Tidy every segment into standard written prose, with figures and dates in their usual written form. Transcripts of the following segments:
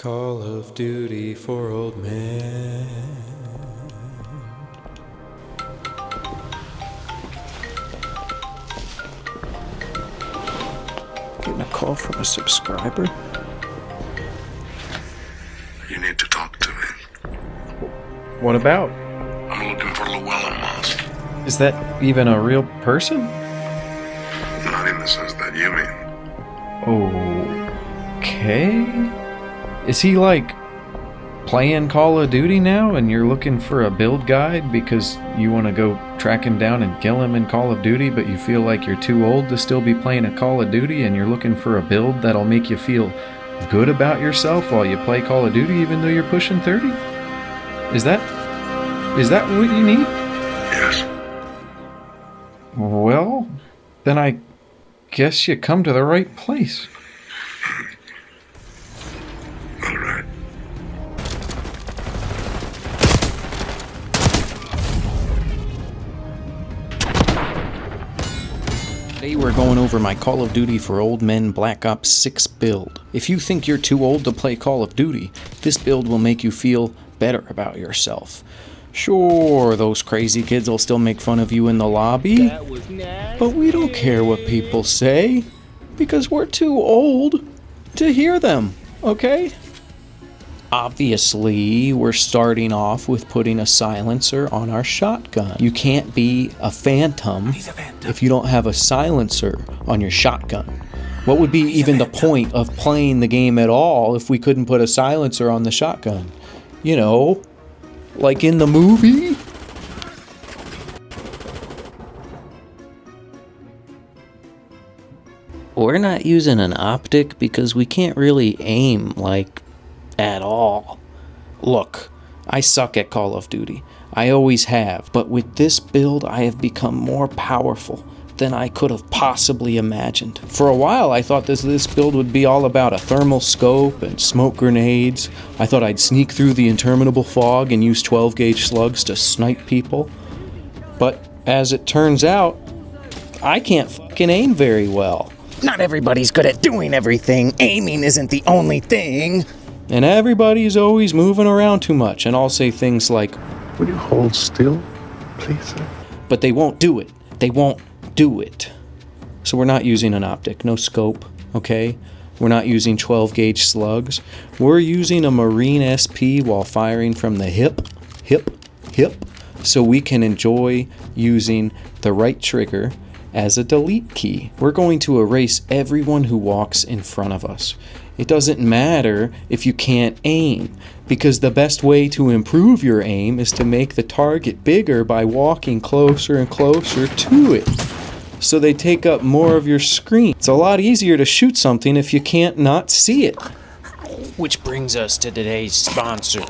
Call of Duty for old men. Getting a call from a subscriber? You need to talk to me. What about? I'm looking for Llewellyn Moss. Is that even a real person? Not in the sense that you mean. Okay. Is he like playing Call of Duty now and you're looking for a build guide because you want to go track him down and kill him in Call of Duty, but you feel like you're too old to still be playing a Call of Duty and you're looking for a build that'll make you feel good about yourself while you play Call of Duty even though you're pushing 30? Is that what you need? Yes. Well, then I guess you come to the right place. All right. Today we're going over my Call of Duty for Old Men Black Ops 6 build. If you think you're too old to play Call of Duty, this build will make you feel better about yourself. Sure, those crazy kids will still make fun of you in the lobby, but we don't care what people say, because we're too old to hear them, okay? Obviously, we're starting off with putting a silencer on our shotgun. You can't be a phantom if you don't have a silencer on your shotgun. What would be even the point of playing the game at all if we couldn't put a silencer on the shotgun? You know, like in the movie? We're not using an optic because we can't really aim, like, at all. Look, I suck at Call of Duty. I always have, but with this build I have become more powerful than I could have possibly imagined. For a while I thought this build would be all about a thermal scope and smoke grenades. I thought I'd sneak through the interminable fog and use 12 gauge slugs to snipe people. But as it turns out, I can't fucking aim very well. Not everybody's good at doing everything. Aiming isn't the only thing. And everybody's always moving around too much, and I'll say things like, Would you hold still, please, sir? but they won't do it. They won't do it. So we're not using an optic, no scope, okay? We're not using 12 gauge slugs. We're using a Marine SP while firing from the hip, so we can enjoy using the right trigger as a delete key. We're going to erase everyone who walks in front of us. It doesn't matter if you can't aim, because the best way to improve your aim is to make the target bigger by walking closer and closer to it, so they take up more of your screen. It's a lot easier to shoot something if you can't not see it. Which brings us to today's sponsor,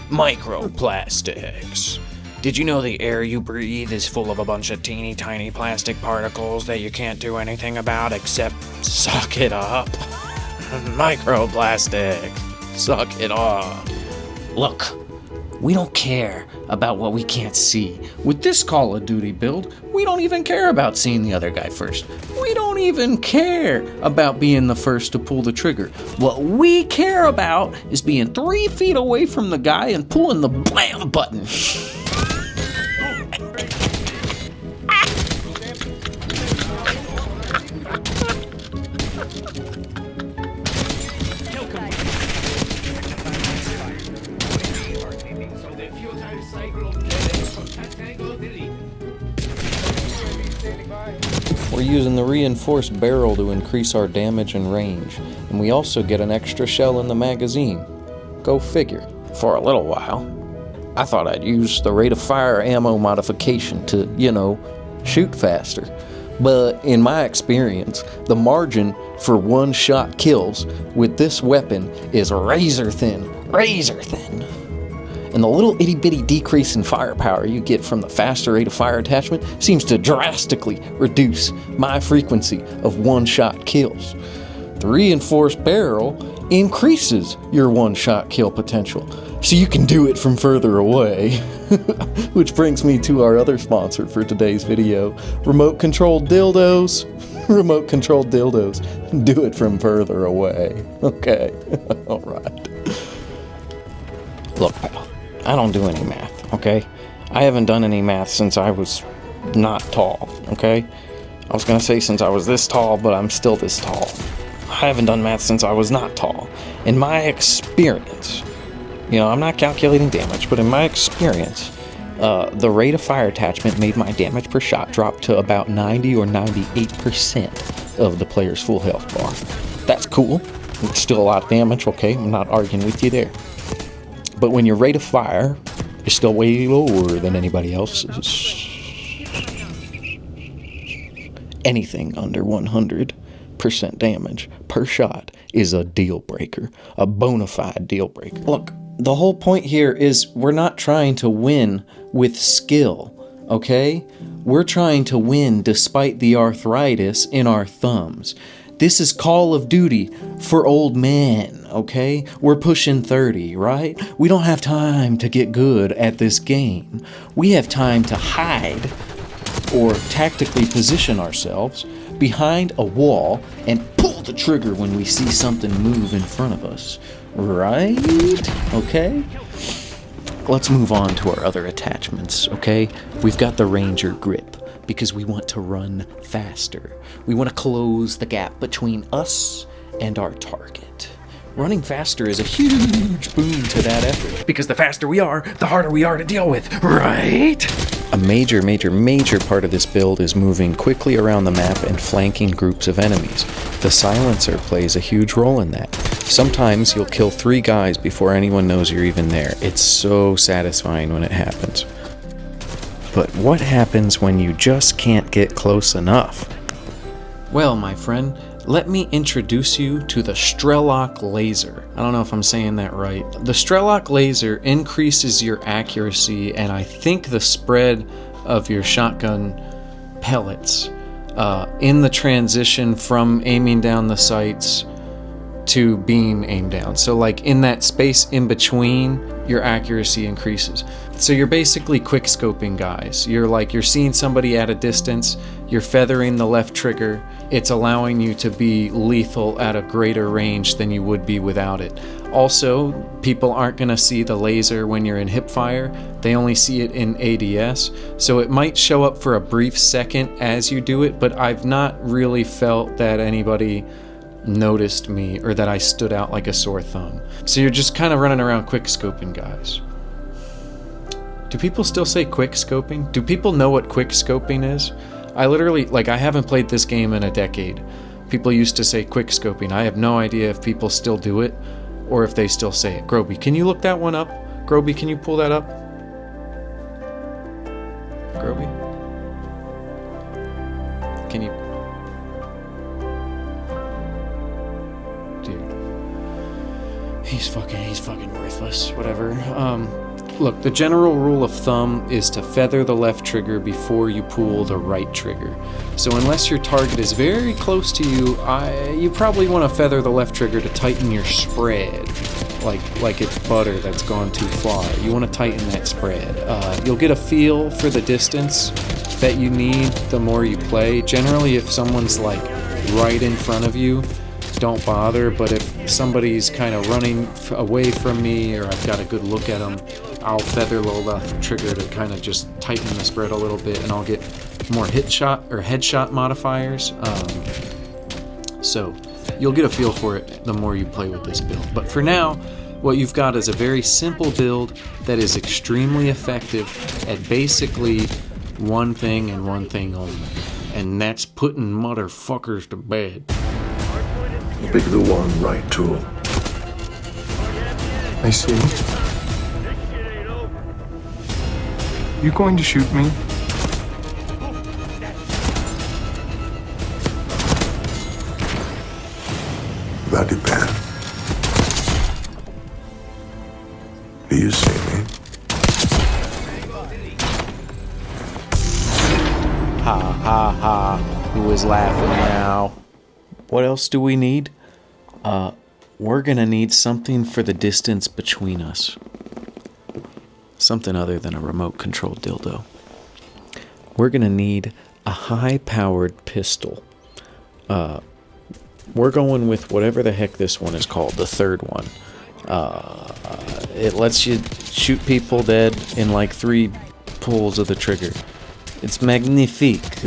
microplastics. Did you know the air you breathe is full of a bunch of teeny tiny plastic particles that you can't do anything about except suck it up? Microplastic. Suck it up. Look, we don't care about what we can't see. With this Call of Duty build, we don't even care about seeing the other guy first. We don't even care about being the first to pull the trigger. What we care about is being 3 feet away from the guy and pulling the blam button. We're using the reinforced barrel to increase our damage and range, and we also get an extra shell in the magazine. Go figure. For a little while, I thought I'd use the rate of fire ammo modification to, shoot faster. But in my experience, the margin for one-shot kills with this weapon is razor thin. Razor thin. And the little itty-bitty decrease in firepower you get from the faster rate of fire attachment seems to drastically reduce my frequency of one-shot kills. The reinforced barrel increases your one-shot kill potential, so you can do it from further away. Which brings me to our other sponsor for today's video, remote-controlled dildos. Remote-controlled dildos. Do it from further away. Okay, alright. Look, pal, I don't do any math, okay? I haven't done any math since I was not tall, okay? I was gonna say since I was this tall, but I'm still this tall. I haven't done math since I was not tall. In my experience, I'm not calculating damage, but in my experience, the rate of fire attachment made my damage per shot drop to about 90 or 98% of the player's full health bar. That's cool. It's still a lot of damage, okay? I'm not arguing with you there. But when your rate of fire is still way lower than anybody else's, anything under 100% damage per shot is a deal breaker, a bona fide deal breaker. Look, the whole point here is we're not trying to win with skill, okay? We're trying to win despite the arthritis in our thumbs. This is Call of Duty for old men, okay? We're pushing 30, right? We don't have time to get good at this game. We have time to hide or tactically position ourselves behind a wall and pull the trigger when we see something move in front of us, right? Okay? Let's move on to our other attachments, okay? We've got the Ranger Grip, because we want to run faster. We want to close the gap between us and our target. Running faster is a huge boon to that effort, because the faster we are, the harder we are to deal with, right? A major part of this build is moving quickly around the map and flanking groups of enemies. The silencer plays a huge role in that. Sometimes you'll kill 3 guys before anyone knows you're even there. It's so satisfying when it happens. But what happens when you just can't get close enough? Well, my friend, let me introduce you to the Strelok laser. I don't know if I'm saying that right. The Strelok laser increases your accuracy and I think the spread of your shotgun pellets in the transition from aiming down the sights to being aimed down. So like in that space in between, your accuracy increases. So you're basically quick scoping guys. You're seeing somebody at a distance, you're feathering the left trigger. It's allowing you to be lethal at a greater range than you would be without it. Also, people aren't gonna see the laser when you're in hip fire. They only see it in ADS. So it might show up for a brief second as you do it, but I've not really felt that anybody noticed me or that I stood out like a sore thumb. So you're just kind of running around quick scoping guys. Do people still say quick scoping? Do people know what quick scoping is? I haven't played this game in a decade. People used to say quick scoping. I have no idea if people still do it or if they still say it. Groby, can you look that one up? Groby, can you pull that up? Groby? Can you... He's fucking worthless. Whatever. Look, the general rule of thumb is to feather the left trigger before you pull the right trigger. So unless your target is very close to you, you probably want to feather the left trigger to tighten your spread. Like it's butter that's gone too far. You want to tighten that spread. You'll get a feel for the distance that you need the more you play. Generally, if someone's like right in front of you, don't bother, but if somebody's kind of running away from me or I've got a good look at them, I'll feather the left trigger to kind of just tighten the spread a little bit, and I'll get more hit shot or headshot modifiers. So you'll get a feel for it the more you play with this build. But for now, what you've got is a very simple build that is extremely effective at basically one thing and one thing only, and that's putting motherfuckers to bed. Pick the one right tool. I see. You going to shoot me? That depends. Do you see me? Ha ha ha. Who is laughing now? What else do we need? We're gonna need something for the distance between us. Something other than a remote-controlled dildo. We're gonna need a high-powered pistol. We're going with whatever the heck this one is called, the third one. It lets you shoot people dead in like 3 pulls of the trigger. It's magnifique.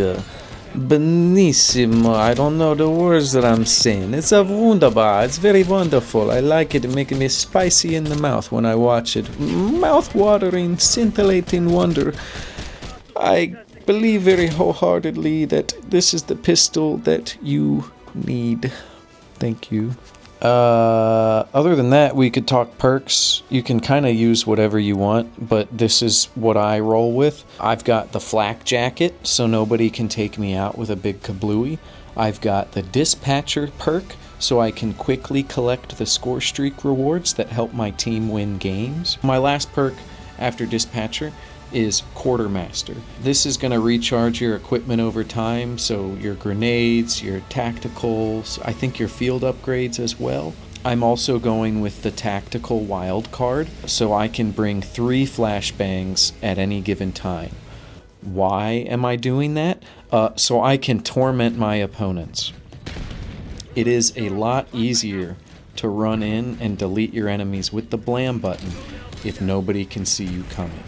Benissimo. I don't know the words that I'm saying. It's a wunderbar. It's very wonderful. I like it. It makes me spicy in the mouth when I watch it. Mouth-watering, scintillating wonder. I believe very wholeheartedly that this is the pistol that you need. Thank you. Other than that, we could talk perks. You can kind of use whatever you want, but this is what I roll with. I've got the flak jacket, so nobody can take me out with a big kablooey. I've got the dispatcher perk, so I can quickly collect the score streak rewards that help my team win games. My last perk after dispatcher is quartermaster. This is going to recharge your equipment over time, so your grenades, your tacticals, I think your field upgrades as well. I'm also going with the tactical wild card, so I can bring 3 flashbangs at any given time. Why am I doing that? So I can torment my opponents. It is a lot easier to run in and delete your enemies with the blam button if nobody can see you coming.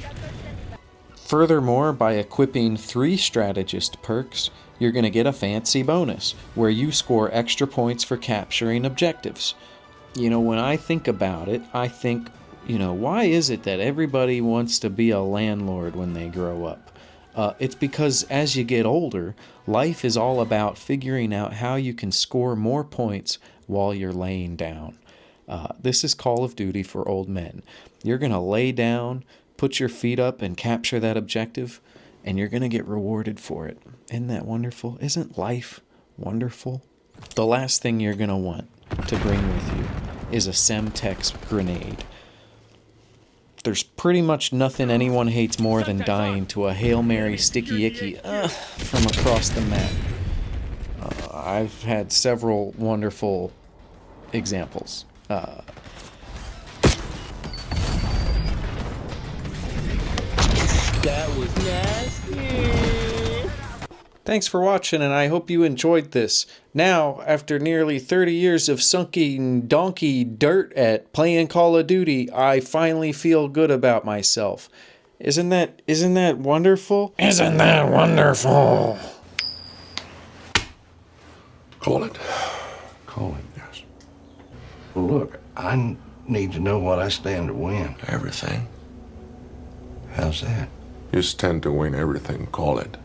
Furthermore, by equipping 3 strategist perks, you're going to get a fancy bonus, where you score extra points for capturing objectives. You know, when I think about it, I think, why is it that everybody wants to be a landlord when they grow up? It's because as you get older, life is all about figuring out how you can score more points while you're laying down. This is Call of Duty for old men. You're going to lay down, put your feet up and capture that objective, and you're going to get rewarded for it. Isn't that wonderful? Isn't life wonderful? The last thing you're going to want to bring with you is a Semtex grenade. There's pretty much nothing anyone hates more than dying to a Hail Mary sticky icky from across the map. I've had several wonderful examples. That was nasty. Thanks for watching, and I hope you enjoyed this. Now, after nearly 30 years of sunken donkey dirt at playing Call of Duty, I finally feel good about myself. Isn't that wonderful? Isn't that wonderful? Call it. Call it. Yes. Well, look, I need to know what I stand to win. Everything. How's that? You stand to win everything. Call it.